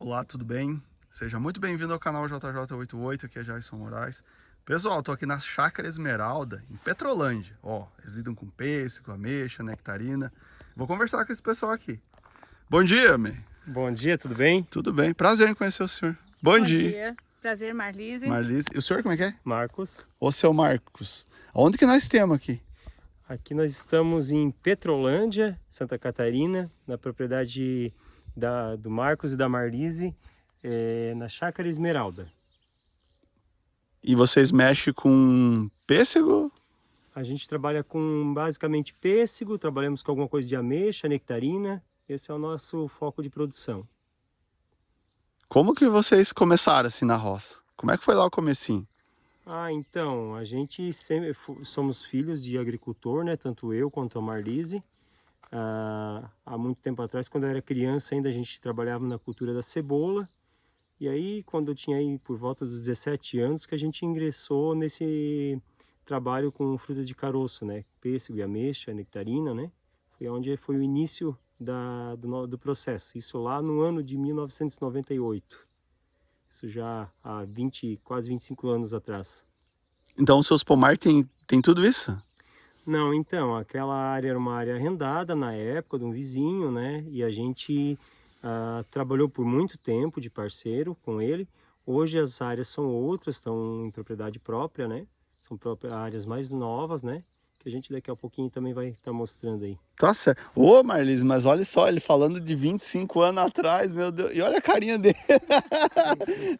Olá, tudo bem? Seja muito bem-vindo ao canal JJ88, aqui é Jason Moraes. Pessoal, tô aqui na Chácara Esmeralda, em Petrolândia. Ó, eles lidam com pêssego, ameixa, nectarina. Vou conversar com esse pessoal aqui. Bom dia, May. Bom dia, tudo bem? Tudo bem, prazer em conhecer o senhor. Bom dia. Prazer, Marlise. Marlise. E o senhor como é que é? Marcos. O seu Marcos. Onde que nós temos aqui? Aqui nós estamos em Petrolândia, Santa Catarina, na propriedade do Marcos e da Marlise, na Chácara Esmeralda. E vocês mexem com pêssego? A gente trabalha com basicamente pêssego, trabalhamos com alguma coisa de ameixa, nectarina. Esse é o nosso foco de produção. Como que vocês começaram assim na roça? Como é que foi lá o comecinho? Então, a gente sempre somos filhos de agricultor, né? Tanto eu quanto a Marlise. Há muito tempo atrás, quando eu era criança, ainda a gente trabalhava na cultura da cebola. E aí, quando eu tinha aí por volta dos 17 anos, que a gente ingressou nesse trabalho com fruta de caroço, né? Pêssego e ameixa, nectarina, né? Foi onde foi o início do processo. Isso lá no ano de 1998. Isso já há quase 25 anos atrás. Então os seus pomar tem tudo isso? Não, então, aquela área era uma área arrendada na época de um vizinho, né? E a gente trabalhou por muito tempo de parceiro com ele. Hoje as áreas são outras, estão em propriedade própria, né? São áreas mais novas, né? Que a gente daqui a pouquinho também vai estar mostrando aí. Tá certo. Ô, Marlise, mas olha só, ele falando de 25 anos atrás, meu Deus. E olha a carinha dele.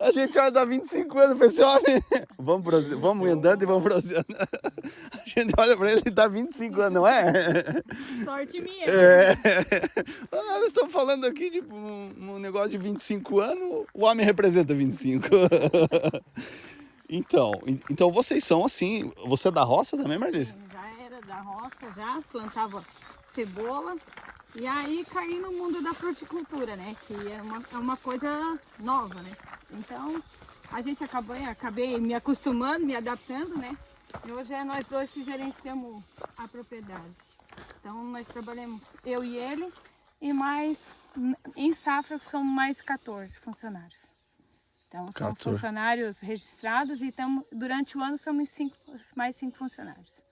A gente olha dá 25 anos pra esse homem. Vamos andando e vamos bronzeando. A gente olha pra ele e dá 25 anos, não é? Sorte minha. Nós estamos falando aqui de um negócio de 25 anos, o homem representa 25. Então vocês são assim, você é da roça também, Marlise? Já era da roça, já plantava cebola. E aí caí no mundo da fruticultura, né? Que é uma coisa nova, né? Então a gente acabei me acostumando, me adaptando, né? E hoje é nós dois que gerenciamos a propriedade. Então nós trabalhamos, eu e ele, e mais em safra somos mais 14 funcionários. Então são 14. funcionários registrados e durante o ano somos mais 5 funcionários.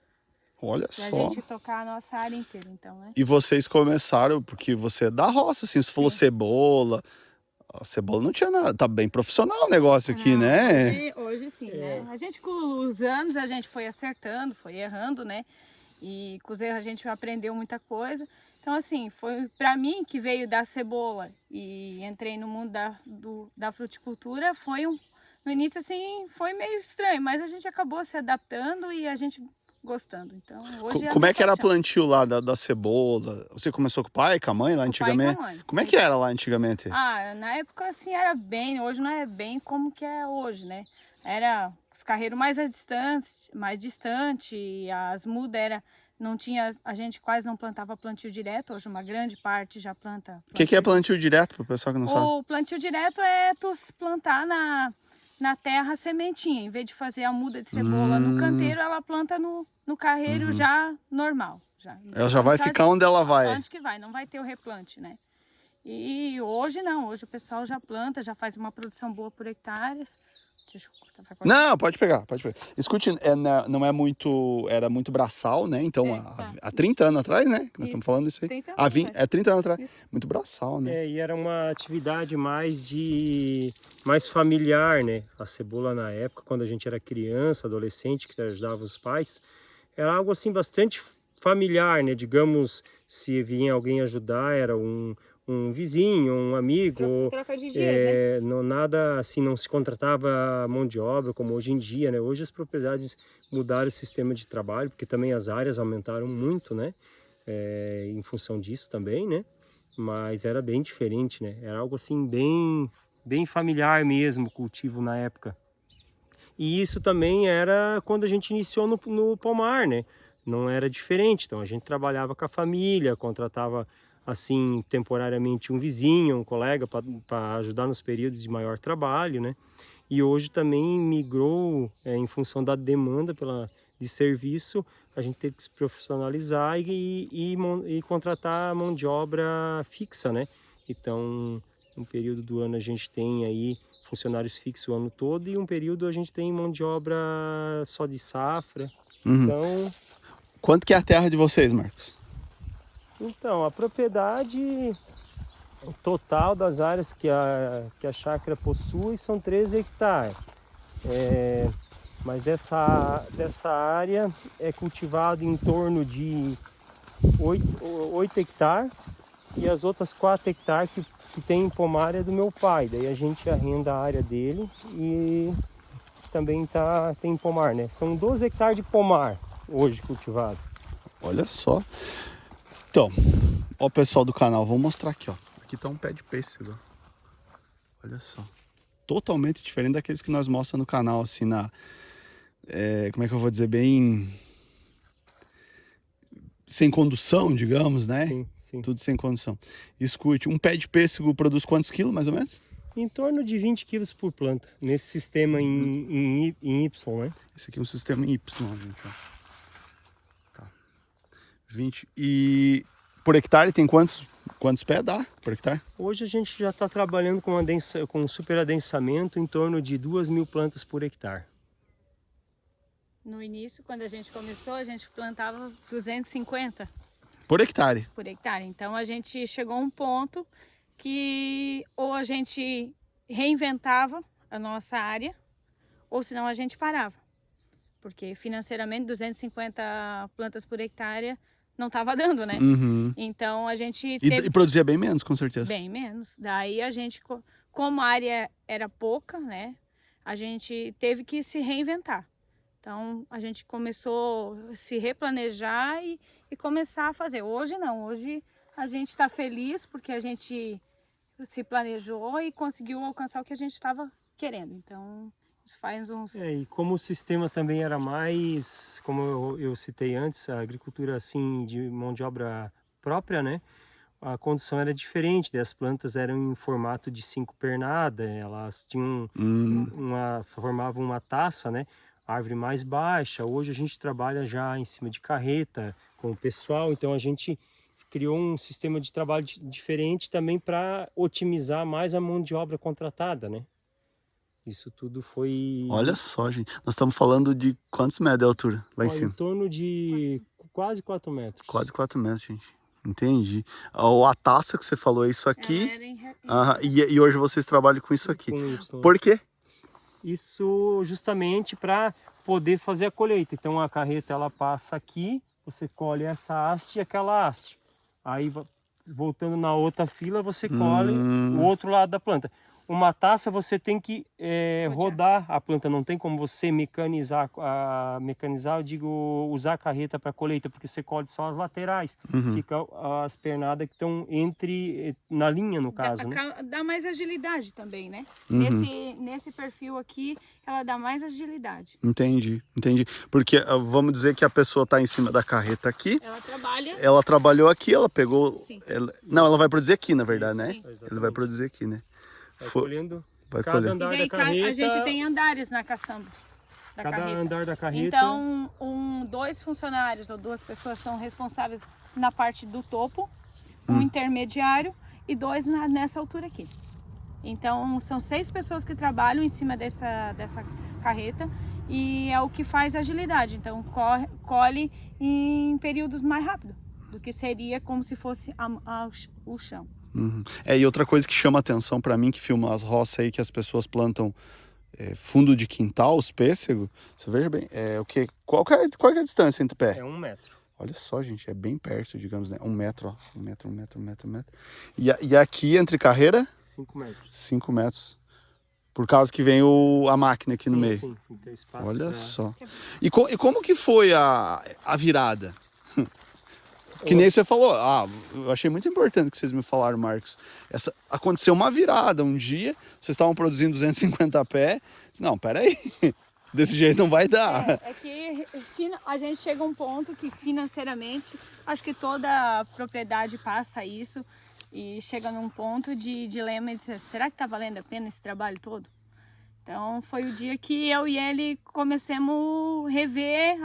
Olha Pra só. gente tocar a nossa área inteira, então, né? E vocês começaram, porque você é da roça, assim, você falou cebola. A cebola não tinha nada, tá bem profissional o negócio aqui, Não, né? hoje sim, né? A gente com os anos a gente foi acertando, foi errando, né? E com os erros a gente aprendeu muita coisa. Então assim, foi para mim que veio da cebola e entrei no mundo da fruticultura, no início assim, foi meio estranho, mas a gente acabou se adaptando e a gente gostando. Então, hoje Como é que era a paixão. plantio lá da cebola? Você começou com o pai, com a mãe lá Com o pai e antigamente? com a mãe. Como é que era lá antigamente? Na época assim era bem, hoje não é bem como que é hoje, né? Era os carreiros mais distante, as mudas não tinha, a gente quase não plantava plantio direto, hoje uma grande parte já planta. O que é plantio direto, pro pessoal que não sabe? O plantio direto é tu plantar na terra a sementinha, em vez de fazer a muda de cebola no canteiro, ela planta no carreiro já normal. Ela já vai ficar onde ela vai. Onde que vai, não vai ter o replante, né? E hoje não, hoje o pessoal já planta, já faz uma produção boa por hectares. Deixa eu cortar, vai cortar. Não, pode pegar, pode pegar. Escute, não é muito, era muito braçal, né? Então, há 30 anos atrás, né? Que nós estamos falando isso aí. 30 anos atrás. É 30 anos atrás. Isso. Muito braçal, né? E era uma atividade mais familiar, né? A cebola na época, quando a gente era criança, adolescente, que ajudava os pais, era algo assim bastante familiar, né? Digamos, se vinha alguém ajudar, era um vizinho, um amigo. Troca de dias, né? Nada assim, não se contratava mão de obra como hoje em dia, né? Hoje as propriedades mudaram o sistema de trabalho, porque também as áreas aumentaram muito, né? Em função disso também, né? Mas era bem diferente, né? Era algo assim bem familiar mesmo, o cultivo na época. E isso também era quando a gente iniciou no pomar, né? Não era diferente, então a gente trabalhava com a família, contratava assim temporariamente um vizinho, um colega para ajudar nos períodos de maior trabalho, né? E hoje também migrou em função da demanda de serviço, a gente teve que se profissionalizar e contratar mão de obra fixa, né? Então Um período do ano a gente tem aí funcionários fixos o ano todo e um período a gente tem mão de obra só de safra. Uhum. Quanto que é a terra de vocês, Marcos? Então, a propriedade total das áreas que a chácara possui são 13 hectares. Mas dessa área é cultivado em torno de 8 hectares e as outras 4 hectares que tem em pomar é do meu pai. Daí a gente arrenda a área dele e também tem pomar, né? São 12 hectares de pomar hoje cultivado. Olha só. Então, ó, pessoal do canal, vou mostrar aqui, ó. Aqui tá um pé de pêssego, ó. Olha só. Totalmente diferente daqueles que nós mostramos no canal, assim, como é que eu vou dizer, bem... sem condução, digamos, né? Sim, sim. Tudo sem condução. Escute, um pé de pêssego produz quantos quilos, mais ou menos? Em torno de 20 quilos por planta, nesse sistema em Y, né? Esse aqui é um sistema em Y, gente, ó. Tá. 20. E por hectare tem quantos pés dá por hectare? Hoje a gente já está trabalhando com superadensamento em torno de 2.000 plantas por hectare. No início, quando a gente começou, a gente plantava 250 Por hectare. por hectare. Então a gente chegou a um ponto que ou a gente reinventava a nossa área, ou senão a gente parava. Porque financeiramente 250 plantas por hectare não estava dando, né? Uhum. Então a gente E produzia bem menos, com certeza. bem menos. Daí a gente, como a área era pouca, né? A gente teve que se reinventar. Então a gente começou a se replanejar e começar a fazer. Hoje não, hoje a gente está feliz porque a gente se planejou e conseguiu alcançar o que a gente estava querendo. Então isso faz uns... E como o sistema também era mais, como eu citei antes, a agricultura assim de mão de obra própria, né? A condição era diferente, as plantas eram em formato de 5 pernadas, elas tinham formavam uma taça, né? Árvore mais baixa. Hoje a gente trabalha já em cima de carreta com o pessoal, então a gente criou um sistema de trabalho diferente também para otimizar mais a mão de obra contratada, né? Isso tudo foi... Olha só, gente. Nós estamos falando de quantos metros de altura lá em cima? Em torno de quase 4 metros. Quase 4 metros, gente. Entendi. A taça que você falou é isso aqui. E hoje vocês trabalham com isso aqui. Por quê? Isso justamente para poder fazer a colheita. Então a carreta ela passa aqui, você colhe essa haste e aquela haste. Aí voltando na outra fila você colhe o outro lado da planta. Uma taça você tem que rodar a planta, não tem como você mecanizar, eu digo usar a carreta para colheita, porque você colhe só as laterais, fica as pernadas que estão na linha no caso, né? Dá mais agilidade também, né? Nesse perfil aqui, ela dá mais agilidade. Entendi. Porque vamos dizer que a pessoa está em cima da carreta aqui. Ela trabalha. Ela trabalhou aqui, ela pegou. Sim. Ela vai produzir aqui, na verdade, né? Sim. Ela vai produzir aqui, né? Vai colhendo Vai cada colher. andar E daí da carreta. a gente tem andares na caçamba da Cada carreta. andar da carreta. Então, 2 funcionários ou 2 pessoas são responsáveis na parte do topo, um intermediário e 2 nessa altura aqui. Então, são 6 pessoas que trabalham em cima dessa carreta e é o que faz agilidade. Então, colhe em períodos mais rápidos do que seria como se fosse o chão. E outra coisa que chama atenção para mim, que filma as roças aí que as pessoas plantam fundo de quintal, os pêssegos, você veja bem, o quê? Qual que é a distância entre pé? É 1 metro. Olha só, gente, é bem perto, digamos, né? 1 metro, ó. 1 metro. E aqui entre carreira? 5 metros. 5 metros. Por causa que vem a máquina aqui no meio. Sim, tem espaço. Olha só. E como que foi a virada? Que nem você falou, eu achei muito importante que vocês me falaram, Marcos. Aconteceu uma virada um dia, vocês estavam produzindo 250 pés. Não, peraí, desse jeito não vai dar. É que a gente chega a um ponto que financeiramente, acho que toda propriedade passa isso e chega num ponto de dilema e diz, será que tá valendo a pena esse trabalho todo? Então foi o dia que eu e ele começamos a rever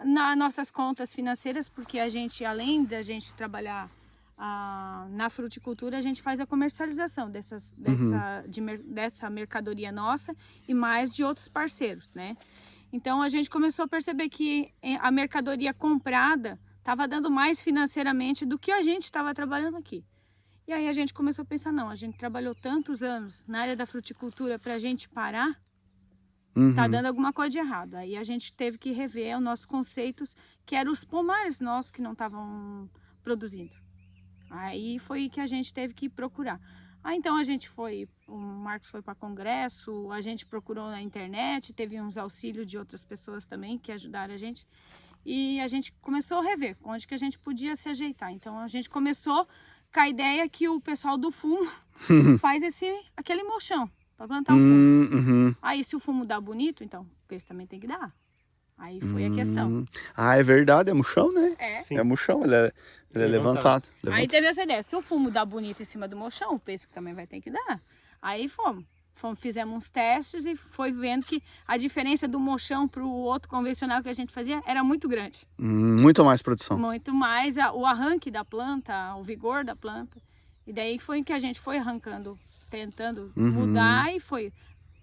nas nossas contas financeiras, porque a gente, além da gente trabalhar na fruticultura a gente faz a comercialização dessa mercadoria nossa e mais de outros parceiros, né? Então a gente começou a perceber que a mercadoria comprada estava dando mais financeiramente do que a gente estava trabalhando aqui. E aí a gente começou a pensar, não, a gente trabalhou tantos anos na área da fruticultura para a gente parar, tá dando alguma coisa de errado. Aí a gente teve que rever os nossos conceitos, que eram os pomares nossos que não estavam produzindo. Aí foi que a gente teve que procurar. Então a gente o Marcos foi para congresso, a gente procurou na internet, teve uns auxílios de outras pessoas também que ajudaram a gente. E a gente começou a rever onde que a gente podia se ajeitar. Então a gente começou com a ideia que o pessoal do fumo faz aquele mochão para plantar o fumo. Aí se o fumo dá bonito, então o peixe também tem que dar. Aí foi a questão. É verdade, é murchão, né? É. É murchão, ele é levantado. Aí teve essa ideia, se o fumo dá bonito em cima do mochão, o peixe também vai ter que dar. Aí fizemos uns testes e foi vendo que a diferença do mochão para o outro convencional que a gente fazia era muito grande. Muito mais produção. Muito mais o arranque da planta, o vigor da planta. E daí foi que a gente foi arrancando, tentando mudar e foi...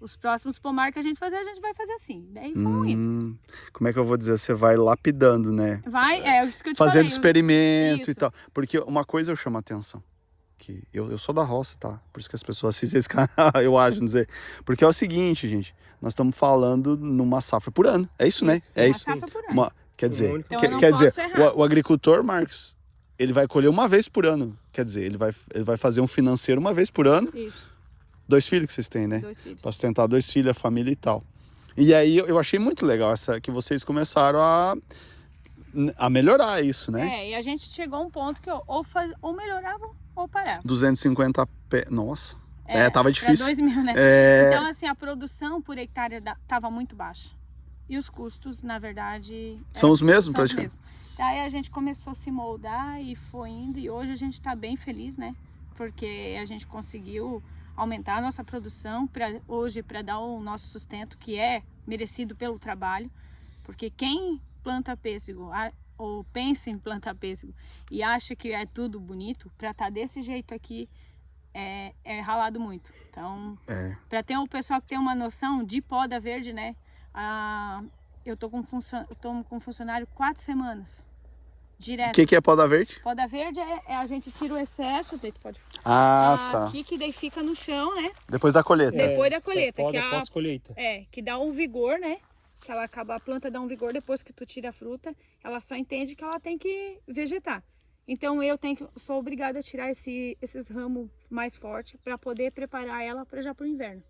Os próximos pomar que a gente vai fazer assim. Daí fomos indo. Como é que eu vou dizer? Você vai lapidando, né? É isso que eu te Fazendo falei. experimento Isso. e tal. Porque uma coisa eu chamo a atenção. Que eu sou da roça, tá? Por isso que as pessoas assistem esse canal, eu acho, não sei. Porque é o seguinte, gente. Nós estamos falando numa safra por ano. É isso, né? É isso. Safra por ano. Quer dizer, Então eu não quer dizer, posso errar. o agricultor, Marcos, ele vai colher uma vez por ano. Quer dizer, ele vai fazer um financeiro uma vez por ano. Isso. 2 filhos que vocês têm, né? 2 filhos. Pra sustentar 2 filhos, a família e tal. E aí eu achei muito legal que vocês começaram a melhorar isso, né? E a gente chegou a um ponto que ou melhorava ou parava. 250 pé. Nossa. Tava Pra difícil. 2.000, né? Então, assim, a produção por hectare tava muito baixa. E os custos, na verdade... São os mesmos, são os praticamente? mesmos. Daí a gente começou a se moldar e foi indo. E hoje a gente tá bem feliz, né? Porque a gente conseguiu aumentar a nossa produção para dar o nosso sustento, que é merecido pelo trabalho. Porque quem planta pêssego ou pensa em plantar pêssego e acha que é tudo bonito, para estar desse jeito aqui é ralado muito. Então, para ter um pessoal que tem uma noção de poda verde, né? Eu tô com funcionário 4 semanas. Direto. O que é poda verde? Poda verde a gente tira o excesso, daí tu pode... tá. Aqui que daí fica no chão, né? Depois da colheita. Depois da colheita. Poda pós-colheita. Que dá um vigor, né? Que a planta dá um vigor depois que tu tira a fruta, ela só entende que ela tem que vegetar. Então sou obrigada a tirar esses ramos mais fortes para poder preparar ela já para o inverno,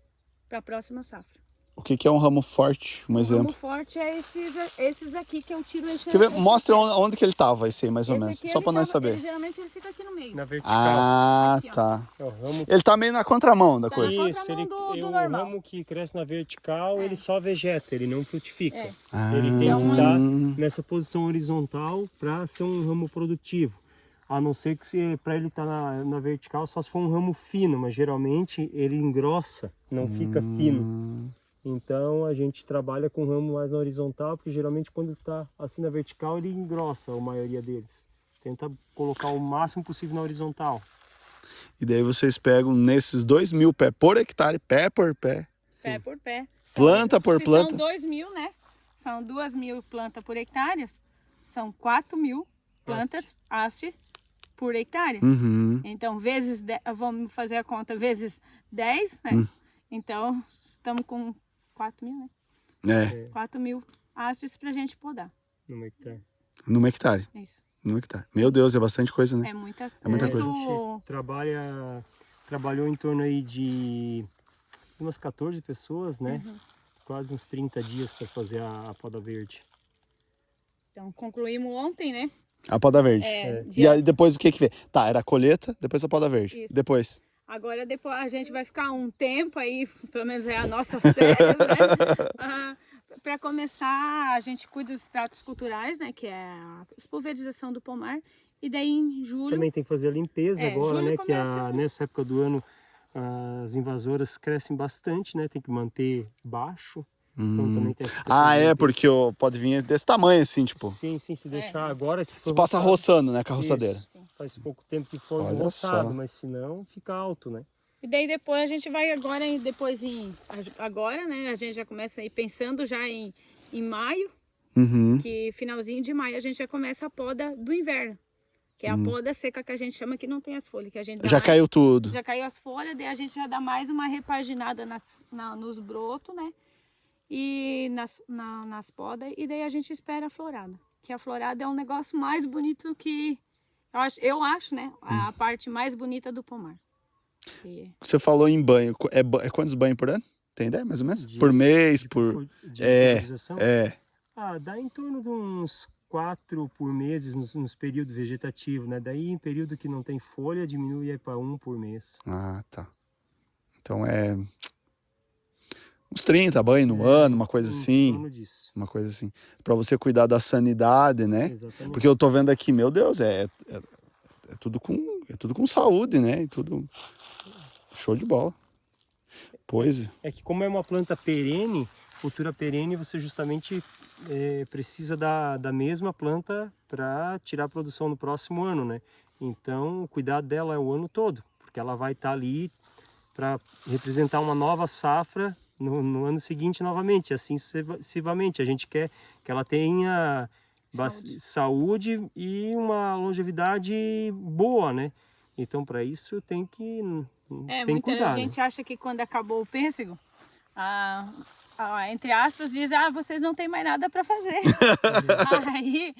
para a próxima safra. O que é um ramo forte? Um exemplo. O ramo forte é esses aqui que eu tiro esse. Quer ver? Mostra onde que ele tava, esse aí, mais ou menos. Só para nós saber. Geralmente ele fica aqui no meio. Na vertical. Aqui, ó. Tá. É o ramo... Ele tá meio na contramão da Tá. coisa. Isso, do o normal. ramo que cresce na vertical, ele só vegeta, ele não frutifica. Ele tem Ah. que estar nessa posição horizontal para ser um ramo produtivo. A não ser que para ele estar na vertical, só se for um ramo fino, mas geralmente ele engrossa, não fica fino. Então a gente trabalha com o ramo mais na horizontal, porque geralmente quando está assim na vertical ele engrossa, a maioria deles. Tenta colocar o máximo possível na horizontal. E daí vocês pegam nesses 2.000 pé por hectare, pé por pé. Pé por pé. Planta por planta. São 2.000, né? São 2.000 plantas por hectare. São 4.000 plantas haste por hectare. Então, vamos fazer a conta, vezes 10, né? Então, estamos com 4.000, né? 4.000 hastes pra gente podar. No hectare. Num hectare. Isso. Num hectare. Meu Deus, é bastante coisa, né? É muita muita A coisa. gente trabalhou em torno aí de umas 14 pessoas, né? Quase uns 30 dias para fazer a poda verde. Então, concluímos ontem, né? A poda verde. E aí depois o que veio? Tá, era a colheita, depois a poda verde. Isso. Depois. Agora depois a gente vai ficar um tempo aí, pelo menos é a nossa férias, né? Para começar, a gente cuida dos tratos culturais, né? Que é a pulverização do pomar. E daí em julho... Também tem que fazer a limpeza agora, julho né? começa... Nessa época do ano as invasoras crescem bastante, né? Tem que manter baixo. Então também tem essa Ah, questão de porque pode vir desse tamanho, assim, tipo. Sim, se deixar agora... Se Você passa roçando, né, com a roçadeira. Isso. Faz pouco tempo que foi Olha roçado, só. mas se não, fica alto, né? E daí depois a gente vai agora, agora, né, a gente já começa aí pensando já em maio, Uhum. que finalzinho de maio a gente já começa a poda do inverno. Que é a poda seca que a gente chama, que não tem as folhas. Que a gente dá Já mais- caiu tudo. Já caiu as folhas, daí a gente já dá mais uma repaginada nos brotos, né? E nas podas, e daí a gente espera a florada. Que a florada é um negócio mais bonito que... Eu acho, né? A parte mais bonita do pomar. Que- Você falou em banho. É quantos banhos por ano? Tem ideia, mais ou menos? De- por mês, de por... de É, fertilização. Dá em torno de uns 4 por mês nos períodos vegetativos, né? Daí em período que não tem folha, diminui para 1 por mês. Ah, tá. Então é... uns 30 banhos no ano, uma coisa Em assim. torno disso. Uma coisa assim. Pra você cuidar da sanidade, né? Exatamente. Porque eu tô vendo aqui, meu Deus, é tudo com saúde, né? E tudo show de bola. Pois. É que como é uma planta perene, cultura perene, você justamente precisa da mesma planta para tirar a produção no próximo ano, né? Então, o cuidado dela é o ano todo, porque ela vai estar ali para representar uma nova safra no ano seguinte novamente, assim sucessivamente. A gente quer que ela tenha saúde e uma longevidade boa, né? Então, para isso tem que muita cuidar, gente né? acha que quando acabou o pêssego, entre aspas, diz, vocês não têm mais nada para fazer. Aí,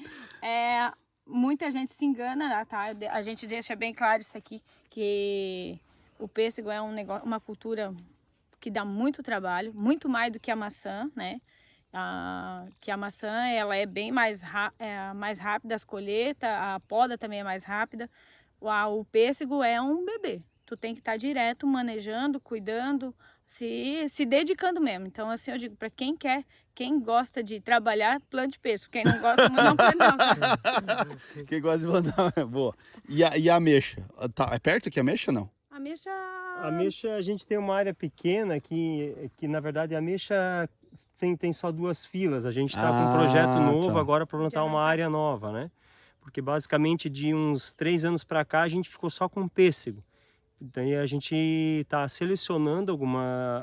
muita gente se engana, tá? A gente deixa bem claro isso aqui, que o pêssego é uma cultura que dá muito trabalho, muito mais do que a maçã, né? Que a maçã, ela é bem mais rápida as colheitas, a poda também é mais rápida. O pêssego é um bebê. Tu tem que estar direto manejando, cuidando, se dedicando mesmo. Então, assim, eu digo, para quem gosta de trabalhar, plante pêssego. Quem não gosta, não plante não. Cara. Quem gosta de mandar é boa. E a ameixa? Tá, é perto aqui a ameixa, não? A ameixa... A ameixa, a gente tem uma área pequena que na verdade a ameixa tem só 2 filas. A gente está com um projeto novo tá. agora para plantar uma área nova, né? Porque basicamente de uns 3 anos para cá a gente ficou só com pêssego. Daí a gente está selecionando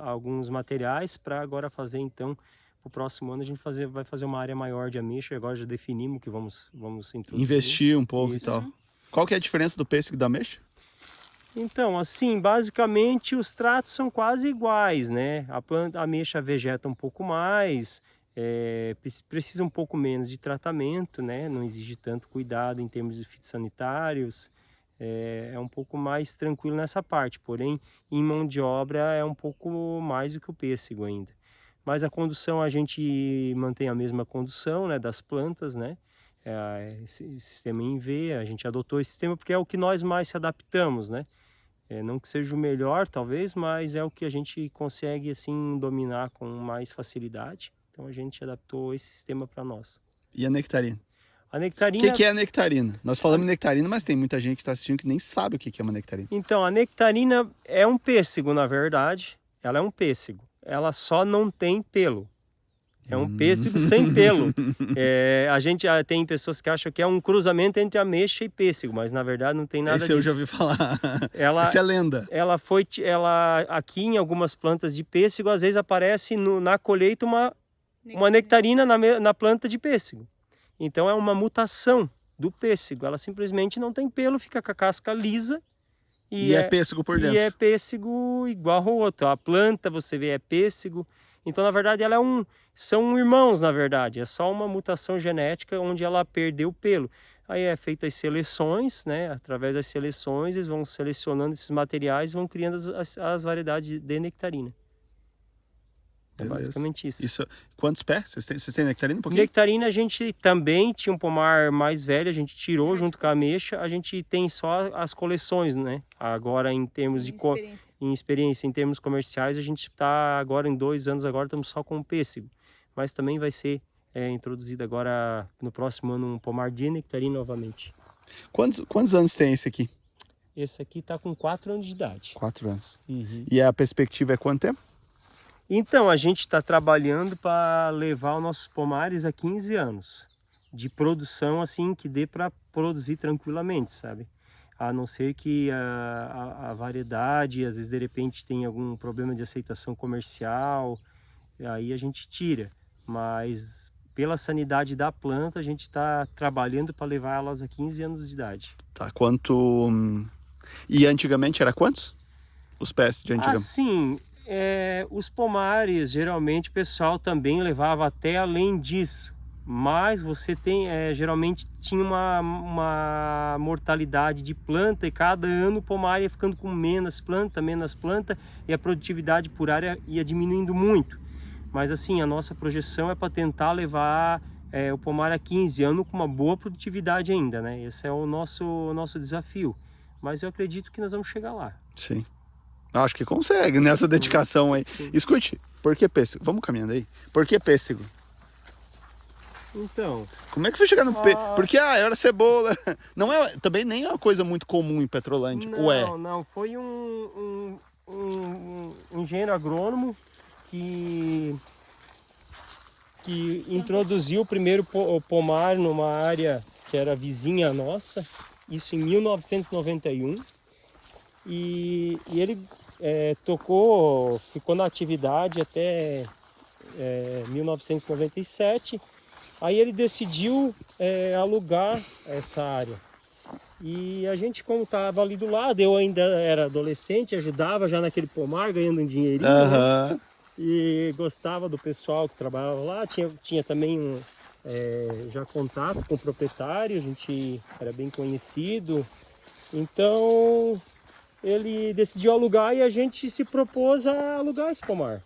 alguns materiais para agora fazer, então, o próximo ano a gente vai fazer uma área maior de ameixa. Agora já definimos que vamos introduzir. Investir um pouco Isso. e tal. Qual que é a diferença do pêssego e da ameixa? Então, assim, basicamente os tratos são quase iguais, né? A ameixa vegeta um pouco mais, precisa um pouco menos de tratamento, né? Não exige tanto cuidado em termos de fitossanitários. É um pouco mais tranquilo nessa parte, porém em mão de obra é um pouco mais do que o pêssego ainda. Mas a condução a gente mantém a mesma condução, né, das plantas, né? Esse sistema em V, a gente adotou esse sistema porque é o que nós mais se adaptamos, né? Não que seja o melhor talvez, mas é o que a gente consegue assim dominar com mais facilidade. Então a gente adaptou esse sistema para nós. E a nectarina? A O nectarina... que é a nectarina? Nós falamos em nectarina, mas tem muita gente que está assistindo que nem sabe o que é uma nectarina. Então, a nectarina é um pêssego, na verdade. Ela é um pêssego. Ela só não tem pelo. É um pêssego sem pelo. A gente tem pessoas que acham que é um cruzamento entre ameixa e pêssego, mas na verdade não tem nada Esse disso. eu já ouvi falar. Ela, Essa é lenda. Ela aqui em algumas plantas de pêssego, às vezes aparece na colheita uma nectarina na planta de pêssego. Então é uma mutação do pêssego. Ela simplesmente não tem pelo, fica com a casca lisa. E é pêssego por dentro. E é pêssego igual ao outro. A planta, você vê, é pêssego. Então, na verdade, ela são irmãos, na verdade. É só uma mutação genética onde ela perdeu o pelo. Aí é feita as seleções, né? Através das seleções, eles vão selecionando esses materiais e vão criando as variedades de nectarina. É basicamente isso. Quantos pés? Vocês têm nectarina um pouquinho? Nectarina a gente também tinha um pomar mais velho, a gente tirou junto com a ameixa, a gente tem só as coleções, né? Agora em termos de experiência, em termos comerciais, a gente está agora em 2 anos, agora estamos só com o pêssego. Mas também vai ser introduzido agora no próximo ano um pomar de nectarina novamente. Quantos anos tem esse aqui? Esse aqui está com 4 anos de idade. 4 anos. Uhum. E a perspectiva é quanto tempo? Então, a gente está trabalhando para levar os nossos pomares a 15 anos de produção, assim, que dê para produzir tranquilamente, sabe? A não ser que a variedade, às vezes, de repente, tem algum problema de aceitação comercial, aí a gente tira. Mas, pela sanidade da planta, a gente está trabalhando para levar elas a 15 anos de idade. Tá, quanto... E antigamente era quantos? Os pés de antigamente? Assim, os pomares, geralmente, o pessoal também levava até além disso. Mas você tem, geralmente tinha uma mortalidade de planta e cada ano o pomar ia ficando com menos planta e a produtividade por área ia diminuindo muito. Mas assim, a nossa projeção é para tentar levar o pomar a 15 anos com uma boa produtividade ainda, né? Esse é o nosso desafio. Mas eu acredito que nós vamos chegar lá. Sim. Acho que consegue nessa dedicação aí. Sim. Escute, por que pêssego? Vamos caminhando aí. Por que pêssego? Então... Como é que foi chegar no pêssego? Porque, era cebola. Não é, também nem é uma coisa muito comum em Petrolândia. Não, ou é? Não. Foi um engenheiro agrônomo que introduziu o primeiro pomar numa área que era vizinha nossa, isso em 1991. E ele ficou na atividade até 1997. Aí ele decidiu alugar essa área. E a gente, como estava ali do lado, eu ainda era adolescente, ajudava já naquele pomar, ganhando um dinheirinho, né? E gostava do pessoal que trabalhava lá. Tinha também já contato com o proprietário, a gente era bem conhecido. Então ele decidiu alugar e a gente se propôs a alugar esse pomar.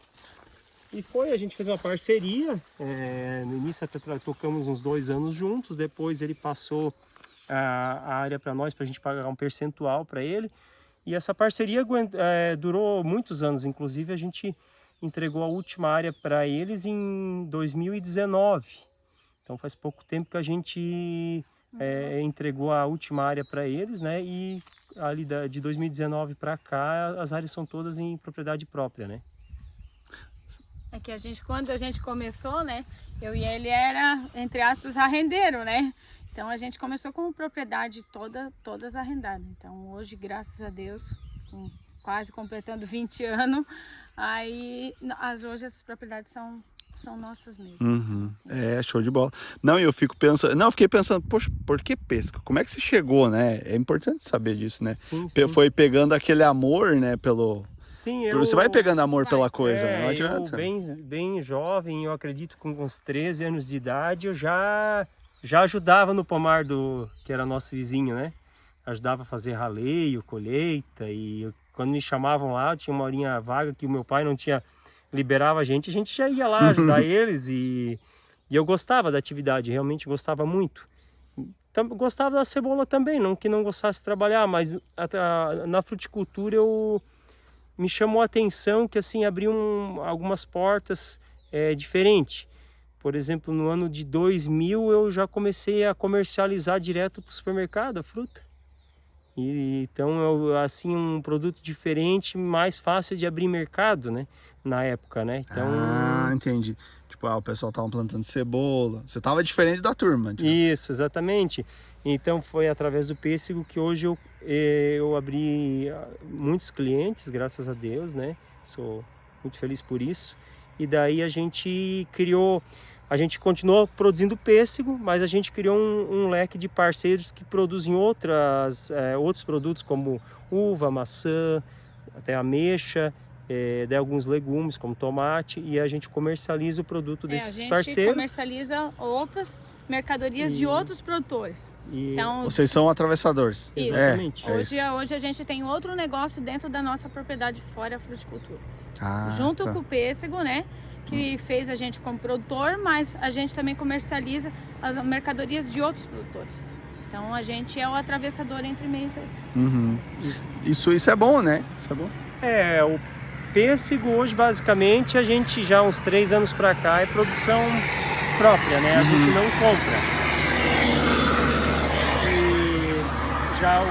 E a gente fez uma parceria, no início até tocamos uns 2 anos juntos, depois ele passou a área para nós, para a gente pagar um percentual para ele. E essa parceria durou muitos anos, inclusive a gente entregou a última área para eles em 2019. Então faz pouco tempo que a gente entregou a última área para eles, né? E ali de 2019 para cá as áreas são todas em propriedade própria, né? É que quando a gente começou, né, eu e ele era, entre aspas, arrendeiro, né? Então a gente começou com propriedade todas arrendadas. Então hoje, graças a Deus, quase completando 20 anos, hoje essas propriedades são nossas mesmo. Uhum. Assim. Show de bola. Não, eu fiquei pensando, poxa, por que pêssego? Como é que você chegou, né? É importante saber disso, né? Sim. Foi pegando aquele amor, né, Sim, você vai pegando amor pela coisa, não eu adianta. bem jovem, eu acredito que com uns 13 anos de idade, eu já ajudava no pomar que era nosso vizinho, né? Ajudava a fazer raleio, colheita, e quando me chamavam lá, tinha uma horinha vaga que o meu pai não tinha, liberava a gente já ia lá ajudar eles, e eu gostava da atividade, realmente gostava muito. Gostava da cebola também, não que não gostasse de trabalhar, mas na fruticultura me chamou a atenção que assim abriu algumas portas diferentes. Por exemplo, no ano de 2000 eu já comecei a comercializar direto para o supermercado a fruta. Então assim um produto diferente, mais fácil de abrir mercado, né? Na época, né? Então... entendi. Tipo, o pessoal tava plantando cebola. Você tava diferente da turma. Tipo. Isso, exatamente. Então foi através do pêssego que hoje eu abri muitos clientes, graças a Deus, né? Sou muito feliz por isso. E daí a gente continuou produzindo pêssego, mas a gente criou um leque de parceiros que produzem outros produtos como uva, maçã, até ameixa, daí alguns legumes como tomate, e a gente comercializa o produto desses parceiros. A gente comercializa outras mercadorias de outros produtores. Então, vocês são atravessadores. Isso. Exatamente. Hoje a gente tem outro negócio dentro da nossa propriedade fora a fruticultura. Junto com o pêssego, né? Que fez a gente como produtor, mas a gente também comercializa as mercadorias de outros produtores. Então a gente é o atravessador entre meios. Uhum. Isso é bom, né? Isso é bom. O pêssego hoje basicamente a gente já uns 3 anos para cá é produção própria, né? A gente não compra. E Já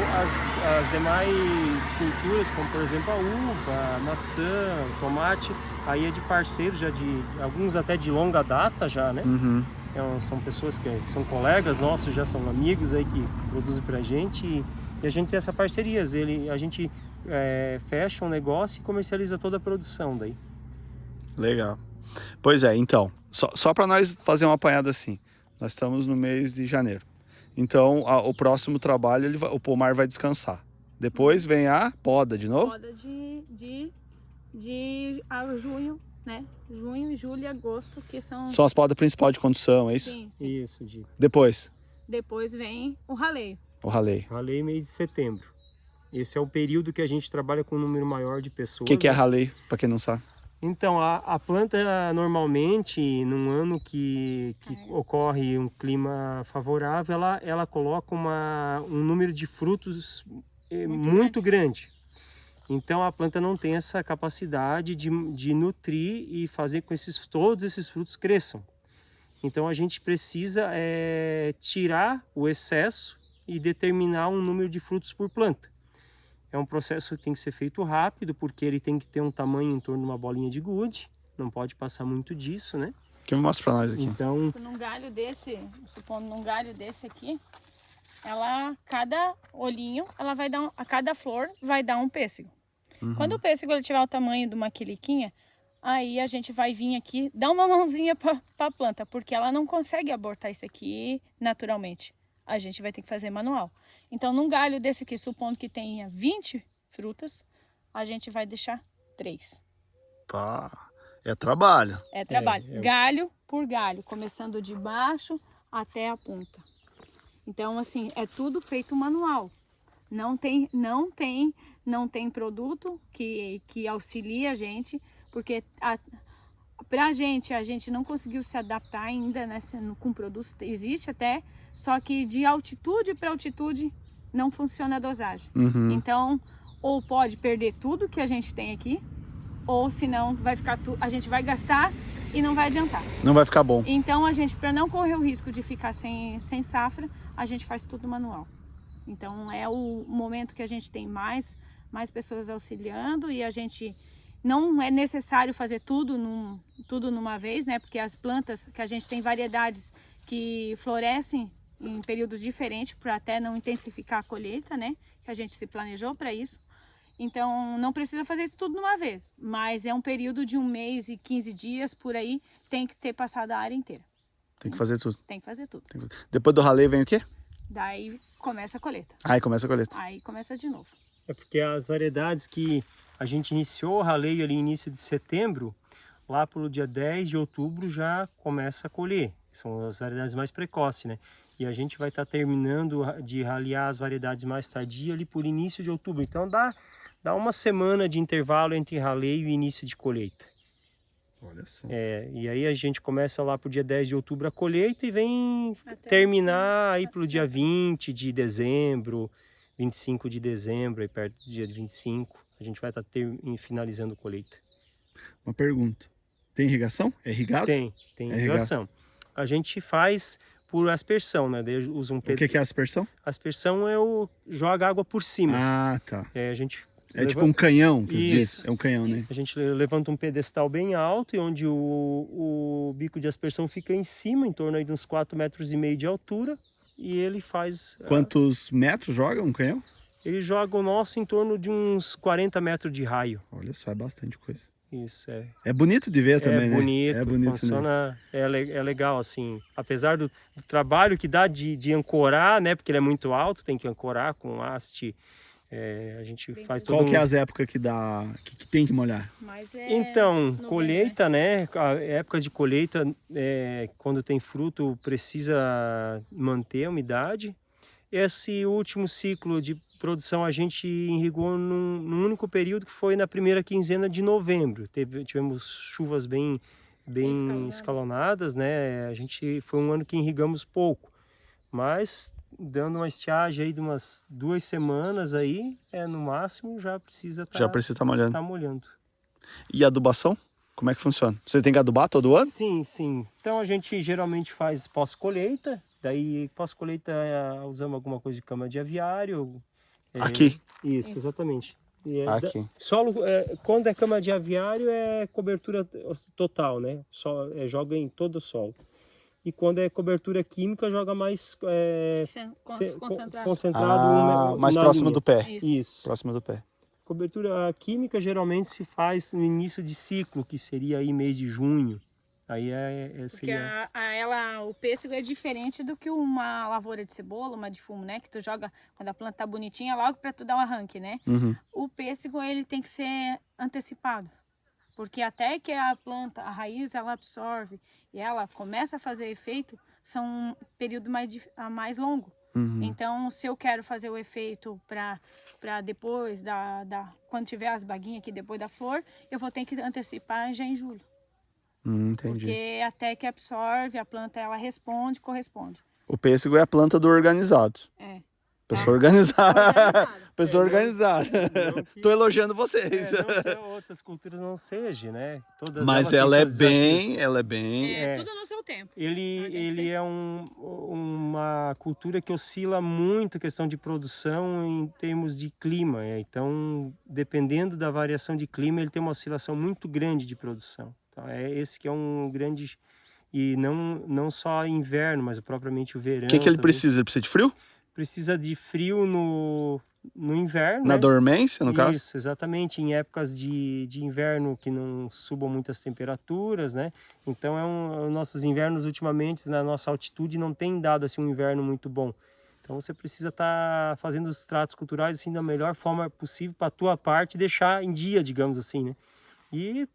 as demais culturas, como por exemplo a uva, a maçã, o tomate, aí é de parceiros, já de alguns até de longa data já, né? Uhum. Então, são pessoas que são colegas nossos, já são amigos aí que produzem pra gente e a gente tem essa parceria. A gente fecha um negócio e comercializa toda a produção daí. Legal. Pois é, então, só para nós fazer uma apanhada assim, nós estamos no mês de janeiro. Então, o próximo trabalho, o pomar vai descansar. Depois vem a poda de novo? Poda de junho, né? Junho, julho e agosto, que são... São as podas principais de condução, é isso? Sim, sim. Isso, Depois, Depois vem o raleio. o raleio. raleio mês de setembro. Esse é o período que a gente trabalha com um número maior de pessoas. O que é né? raleio, para quem não sabe? Então, a planta normalmente, num ano que ocorre um clima favorável, ela coloca um número de frutos muito grande. Então, a planta não tem essa capacidade de nutrir e fazer com que todos esses frutos cresçam. Então, a gente precisa tirar o excesso e determinar um número de frutos por planta. É um processo que tem que ser feito rápido, porque ele tem que ter um tamanho em torno de uma bolinha de gude. Não pode passar muito disso, né? Que mostra para nós aqui. Então, Num galho desse, supondo num galho desse aqui, cada olhinho, ela vai dar, a cada flor vai dar um pêssego. Quando o pêssego ele tiver o tamanho de uma quiliquinha, aí a gente vai vir aqui, dar uma mãozinha para a planta, porque ela não consegue abortar isso aqui naturalmente. A gente vai ter que fazer manual. Então, num galho desse aqui, supondo que tenha 20 frutas, a gente vai deixar 3. Tá. É trabalho. É trabalho. Galho por galho, começando de baixo até a ponta. Então, assim, é tudo feito manual. Não tem produto que auxilie a gente, porque pra gente, a gente não conseguiu se adaptar ainda, né, com produtos. Existe até, só que de altitude para altitude não funciona a dosagem. Uhum. Então, ou pode perder tudo que a gente tem aqui, ou senão vai ficar a gente vai gastar e não vai adiantar. Não vai ficar bom. Então, a gente, para não correr o risco de ficar sem safra, a gente faz tudo manual. Então, é o momento que a gente tem mais pessoas auxiliando e a gente não é necessário fazer tudo numa vez, né? Porque as plantas, que a gente tem variedades que florescem em períodos diferentes para até não intensificar a colheita, né? Que a gente se planejou para isso. Então, não precisa fazer isso tudo numa vez, mas é um período de 1 mês e 15 dias, por aí, tem que ter passado a área inteira. Tem que fazer tudo. Tem que fazer tudo. Depois do raleio vem o quê? Daí começa a colheita. Aí começa a colheita. Aí começa de novo. é porque as variedades que a gente iniciou o raleio ali no início de setembro, lá pelo dia 10 de outubro já começa a colher. São as variedades mais precoces, né? E a gente vai estar terminando de ralear as variedades mais tardias ali por início de outubro. Então dá 1 semana de intervalo entre raleio e início de colheita. Olha só. E aí a gente começa lá pro dia 10 de outubro a colheita e vem terminar aí pelo dia 20 de dezembro, 25 de dezembro, aí perto do dia 25. A gente vai estar finalizando a colheita. Uma pergunta. Tem irrigação? É irrigado? Tem irrigação. A gente faz por aspersão, né? Daí usa um O que é aspersão? Aspersão joga água por cima. Ah, tá. A gente tipo um canhão, que Isso. diz. É um canhão, né? A gente levanta um pedestal bem alto e onde o bico de aspersão fica em cima, em torno aí de uns 4,5 metros de altura, e ele faz... Quantos metros joga um canhão? Ele joga o nosso em torno de uns 40 metros de raio. Olha só, é bastante coisa. Isso, É bonito de ver também, né? Bonito, É bonito, funciona, né? É legal, assim, apesar do trabalho que dá de ancorar, né, porque ele é muito alto, tem que ancorar com haste, a gente faz todo Qual que é as épocas que tem que molhar? Mas Então, novembro, colheita, né, épocas de colheita, quando tem fruto, precisa manter a umidade. Esse último ciclo de produção a gente irrigou num único período, que foi na primeira quinzena de novembro. Tivemos chuvas bem escalonadas, né? Foi um ano que irrigamos pouco, mas dando uma estiagem aí de umas 2 semanas aí, no máximo já precisa estar molhando. Tá molhando. E adubação? Como é que funciona? Você tem que adubar todo ano? Sim. Então a gente geralmente faz pós-colheita. Daí pós-colheita usamos alguma coisa de cama de aviário. Aqui. Isso, Isso. exatamente. E Aqui. solo, quando é cama de aviário é cobertura total, né? Só, joga em todo o solo. E quando é cobertura química, joga mais Concentrado. concentrado Mais na próximo linha. do pé. Isso. Isso. Próximo do pé. Cobertura química geralmente se faz no início de ciclo, que seria aí mês de junho. Aí Porque seria... o pêssego é diferente do que uma lavoura de cebola, uma de fumo, né? Que tu joga quando a planta tá bonitinha, logo para tu dar o arranque, né? Uhum. O pêssego, ele tem que ser antecipado. Porque até que a planta, a raiz, ela absorve e ela começa a fazer efeito, são um período mais longo. Uhum. Então, se eu quero fazer o efeito para depois quando tiver as baguinhas aqui depois da flor, eu vou ter que antecipar já em julho. Entendi. Porque até que absorve, a planta ela corresponde. O pêssego é a planta do organizado. É. Pessoa organizada. Organizado. Pessoa É, não- organizada. não que- Tô elogiando vocês. não que outras culturas não sejam, né? Todas Mas elas ela têm é seus bem, desafios. ela é bem. É, tudo no seu tempo. tem que Ele ser. é uma cultura que oscila muito a questão de produção em termos de clima. Então, dependendo da variação de clima, ele tem uma oscilação muito grande de produção. Então, esse que é um grande... E não só inverno, mas propriamente o verão. O que ele também. precisa? Ele precisa de frio? Precisa de frio no inverno, Na né? dormência, no caso? Isso, exatamente, em épocas de inverno que não subam muitas temperaturas, né? Então, nossos invernos ultimamente, na nossa altitude, não tem dado assim um inverno muito bom. Então, você precisa estar fazendo os tratos culturais assim da melhor forma possível para a tua parte deixar em dia, digamos assim, né? E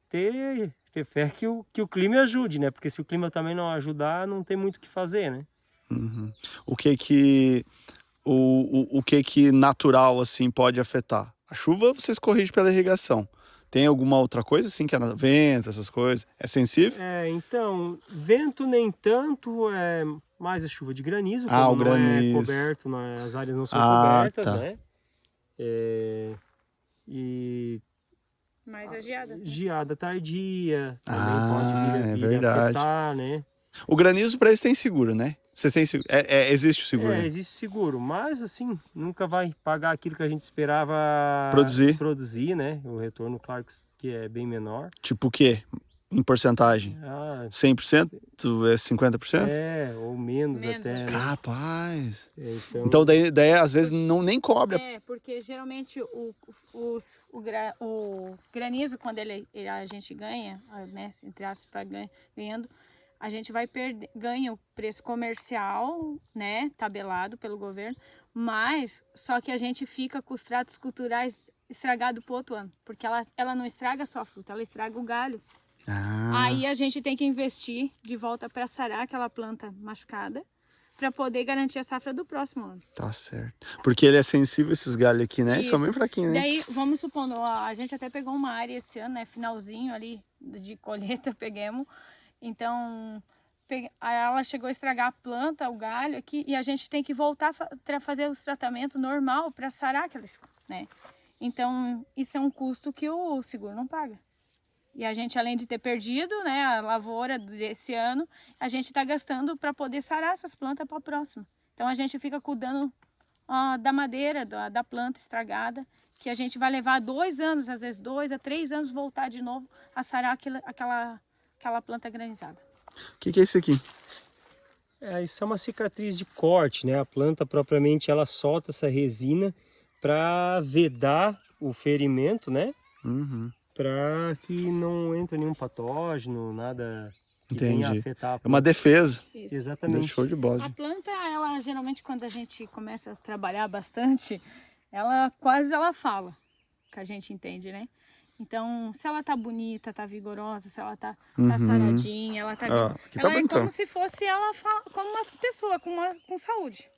ter fé que o clima ajude, né? Porque se o clima também não ajudar, não tem muito o que fazer, né? Uhum. O que natural assim pode afetar? A chuva vocês corrigem pela irrigação. Tem alguma outra coisa assim que é vento, essas coisas? É sensível? Então, vento nem tanto, é mais a chuva de granizo, O como não é granizo. coberto, as áreas não são Ah, cobertas, tá. né? E Mais a geada. geada tardia também Ah, pode é vir a verdade. afetar, né? O granizo para eles tem seguro, né? Vocês têm seguro? Existe o seguro? Né? Existe seguro, mas assim, nunca vai pagar aquilo que a gente esperava produzir, né? O retorno, claro que é bem menor. Tipo o quê? Em porcentagem? 100%? É 50%? Ou menos até, né? Capaz. Então, Então daí às vezes nem cobre. Porque geralmente o granizo, quando a gente ganha, né, entre aspas, ganhando, a gente ganha o preço comercial, né, tabelado pelo governo, mas só que a gente fica com os tratos culturais estragados pro outro ano, porque ela não estraga só a fruta, ela estraga o galho. Aí a gente tem que investir de volta para sarar aquela planta machucada, para poder garantir a safra do próximo ano. Tá certo. Porque ele é sensível, esses galhos aqui, né? Isso. São bem fraquinhos, né? Daí, vamos supondo, a gente até pegou uma área esse ano, né? Finalzinho ali de colheita, pegamos. Então, ela chegou a estragar a planta, o galho aqui, e a gente tem que voltar a fazer os tratamentos normal para sarar aqueles, né? Então, isso é um custo que o seguro não paga. E a gente, além de ter perdido, né, a lavoura desse ano, a gente está gastando para poder sarar essas plantas para a próxima. Então, a gente fica cuidando da madeira, da planta estragada, que a gente vai levar 2 anos, às vezes 2 a 3 anos, voltar de novo a sarar aquela planta granizada. O que é isso aqui? Isso é uma cicatriz de corte, né? A planta propriamente ela solta essa resina para vedar o ferimento, né? Uhum. Para que não entre nenhum patógeno, nada que venha a afetar a planta. É uma defesa. Isso. Exatamente. Deixou de bola. A planta, ela geralmente quando a gente começa a trabalhar bastante, ela fala, que a gente entende, né? Então, se ela tá bonita, tá vigorosa, se ela tá saradinha, ela tá... Aqui tá ela é bonitão. como se fosse como uma pessoa com saúde.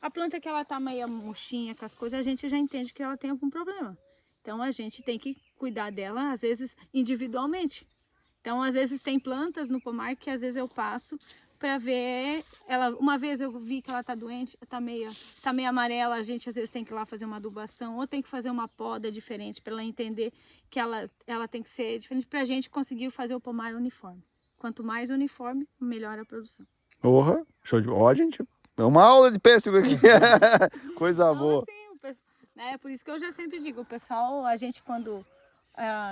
A planta que ela tá meio murchinha com as coisas, a gente já entende que ela tem algum problema. Então, a gente tem que cuidar dela, às vezes, individualmente. Então, às vezes, tem plantas no pomar que, às vezes, eu passo para ver ela. Uma vez eu vi que ela tá doente, tá meio amarela, a gente, às vezes, tem que ir lá fazer uma adubação ou tem que fazer uma poda diferente para ela entender que ela tem que ser diferente para a gente conseguir fazer o pomar uniforme. Quanto mais uniforme, melhor a produção. Porra, show de bola. Ó, gente, é uma aula de pêssego aqui. Coisa Então, boa. assim, né, por isso que eu já sempre digo, o pessoal, a gente quando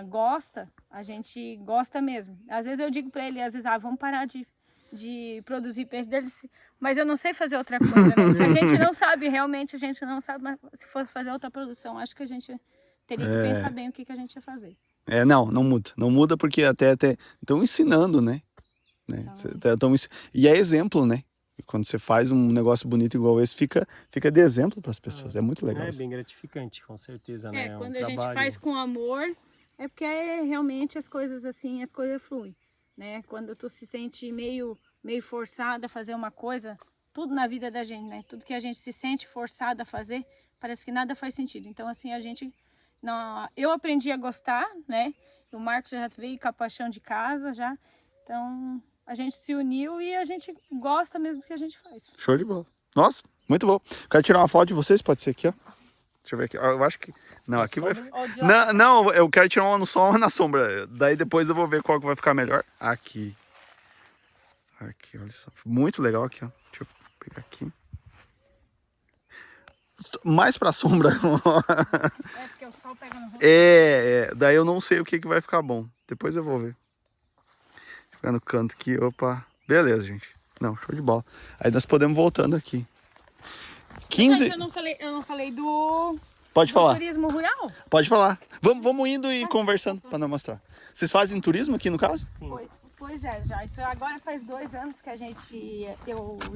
gosta, a gente gosta mesmo. Às vezes eu digo para ele, às vezes, vamos parar de produzir peixe deles, mas eu não sei fazer outra coisa, né? A gente não sabe, realmente a gente não sabe, mas se fosse fazer outra produção, acho que a gente teria que pensar bem o que a gente ia fazer. Não muda. Não muda porque até estão ensinando, né? E é exemplo, né? E quando você faz um negócio bonito igual esse, fica de exemplo para as pessoas. É muito legal. É isso. bem gratificante, com certeza, né? Quando um a gente faz com amor, é porque realmente as coisas assim, as coisas fluem, né? Quando tu se sente meio forçada a fazer uma coisa, tudo na vida da gente, né? Tudo que a gente se sente forçada a fazer, parece que nada faz sentido. Então, assim, eu aprendi a gostar, né? O Marcos já veio com a paixão de casa, já. Então, a gente se uniu e a gente gosta mesmo do que a gente faz. Show de bola. Nossa, muito bom. Quero tirar uma foto de vocês, pode ser aqui, ó. Deixa eu ver aqui. Eu acho que... Não, aqui vai... Não, eu quero tirar uma no sol e uma na sombra. Daí depois eu vou ver qual que vai ficar melhor. Aqui. Aqui, olha só. Muito legal aqui, ó. Deixa eu pegar aqui. Mais pra sombra. Porque o sol pega no rosto. Daí eu não sei o que vai ficar bom. Depois eu vou ver. Ficar no canto aqui, opa. Beleza, gente. Não, show de bola. Aí nós podemos voltando aqui. 15... Eu não falei do... Pode falar. Turismo rural? Pode falar. Vamos indo e conversando para não mostrar. Vocês fazem turismo aqui no caso? Sim. Pois é, já. Isso agora faz 2 anos que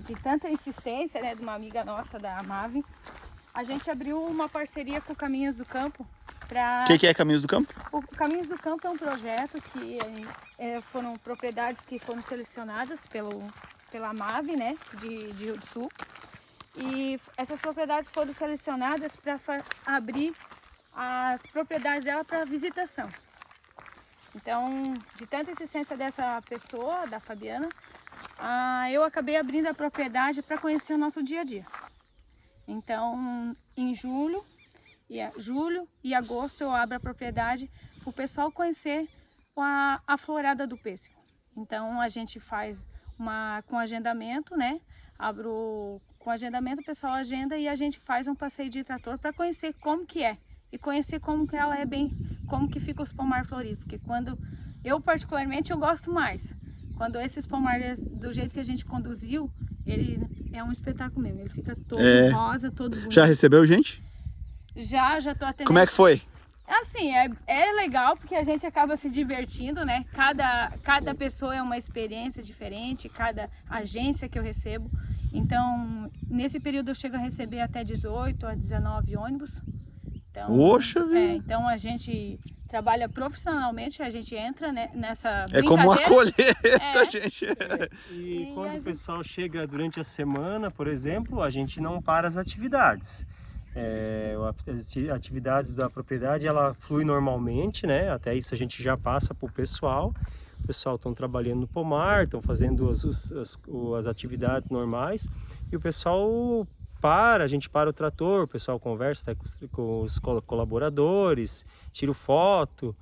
de tanta insistência, né, de uma amiga nossa da Amave, a gente abriu uma parceria com o Caminhos do Campo para... O que é Caminhos do Campo? O Caminhos do Campo é um projeto que foram propriedades que foram selecionadas pela Amave, né, de Rio do Sul. E essas propriedades foram selecionadas para abrir as propriedades dela para visitação. Então, de tanta insistência dessa pessoa, da Fabiana, eu acabei abrindo a propriedade para conhecer o nosso dia a dia. Então, em julho e agosto eu abro a propriedade para o pessoal conhecer a florada do pêssego. Então, a gente faz com agendamento, né? Com agendamento, o pessoal agenda e a gente faz um passeio de trator para conhecer como que é. E conhecer como que ela é como que fica os pomares floridos. Porque eu particularmente, eu gosto mais. Quando esses pomares, do jeito que a gente conduziu, ele é um espetáculo mesmo. Ele fica todo rosa, todo bonito. Já recebeu gente? Já tô atendendo. Como é que foi? Assim, é legal porque a gente acaba se divertindo, né? Cada pessoa é uma experiência diferente, cada agência que eu recebo. Então, nesse período eu chego a receber até 18 a 19 ônibus. Então, Poxa vida! Então a gente trabalha profissionalmente, a gente entra, né, nessa brincadeira. É como uma colheita, gente. E quando o pessoal chega durante a semana, por exemplo, a gente não para as atividades. As atividades da propriedade, ela flui normalmente, né? Até isso a gente já passa para o pessoal. O pessoal estão trabalhando no pomar, estão fazendo as atividades normais. E o pessoal a gente para o trator, o pessoal conversa com os colaboradores, tira foto.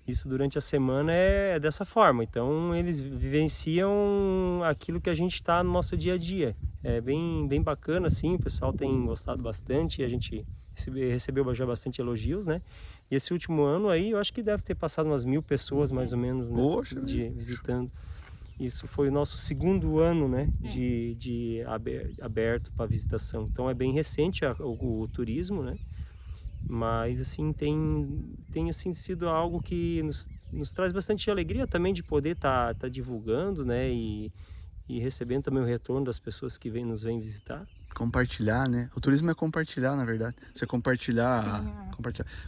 Isso durante a semana é dessa forma. Então eles vivenciam aquilo que a gente está no nosso dia a dia. É bem bacana, assim, o pessoal tem gostado bastante, a gente recebeu já bastante elogios, né? E esse último ano aí, eu acho que deve ter passado umas 1000 pessoas, mais ou menos, né? Poxa, visitando. Isso foi o nosso 2º ano, né? De aberto para visitação. Então é bem recente o turismo, né? Mas assim tem assim sido algo que nos traz bastante alegria também de poder tá divulgando, né, e recebendo também o retorno das pessoas que nos vêm visitar. Compartilhar, né? O turismo é compartilhar, na verdade. Você compartilhar.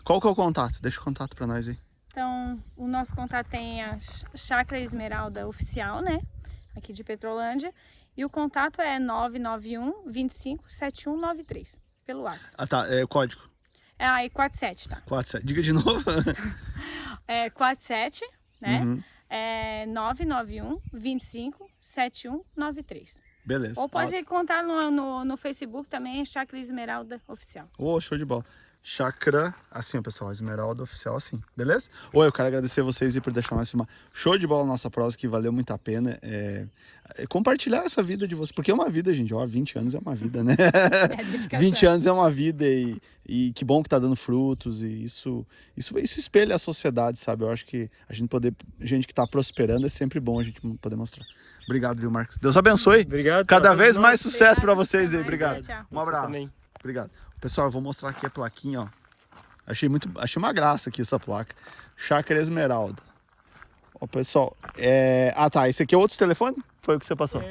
Qual que é o contato? Deixa o contato para nós aí. Então, o nosso contato tem a Chácara Esmeralda Oficial, né? Aqui de Petrolândia. E o contato é 991 25 7193 pelo WhatsApp. Tá. É o código. E 47, tá? 47. Diga de novo. 47, né? Uhum. 991 25 7193. Beleza. Ou pode contar no Facebook também, Chácara Esmeralda Oficial. Show de bola. Chácara, assim, ó, pessoal, Esmeralda Oficial, assim, beleza? Oi, eu quero agradecer vocês aí por deixar nós filmar. Show de bola a nossa prosa, que valeu muito a pena. Compartilhar essa vida de vocês, porque é uma vida, gente, ó, 20 anos é uma vida, né? É dedicação. 20 anos é uma vida e que bom que tá dando frutos, e isso espelha a sociedade, sabe? Eu acho que gente que tá prosperando é sempre bom a gente poder mostrar. Obrigado, viu, Marcos? Deus abençoe. Obrigado. Cada pra vez todos mais nós. sucesso pra Obrigada, vocês aí, até mais, obrigado. tchau, tchau. Um abraço. também. Obrigado. Pessoal, eu vou mostrar aqui a plaquinha, ó. Achei uma graça aqui essa placa. Chácara Esmeralda. Ó, pessoal, ah tá, esse aqui é outro telefone? Foi o que você passou?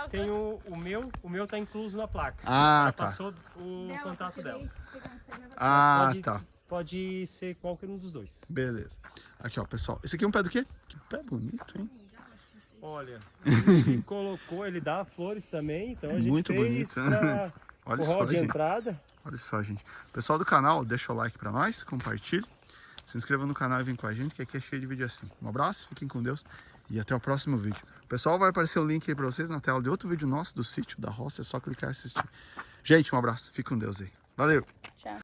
Tem o meu tá incluso na placa. Ah, Ela tá. passou o Dela, contato porque dela. daí fica sendo- Ah, Pode- tá. Pode ser qualquer um dos dois. Beleza. Aqui, ó, pessoal. Esse aqui é um pé do quê? Que pé bonito, hein? Olha, ele colocou, ele dá flores também, então a gente Muito fez bonito. pra Olha o só, hall de gente. entrada. Olha só, gente. Pessoal do canal, deixa o like pra nós, compartilhe. Se inscreva no canal e vem com a gente, que aqui é cheio de vídeo assim. Um abraço, fiquem com Deus e até o próximo vídeo. Pessoal, vai aparecer o link aí pra vocês na tela de outro vídeo nosso do sítio da roça, é só clicar e assistir. Gente, um abraço, fique com Deus aí. Valeu! Tchau.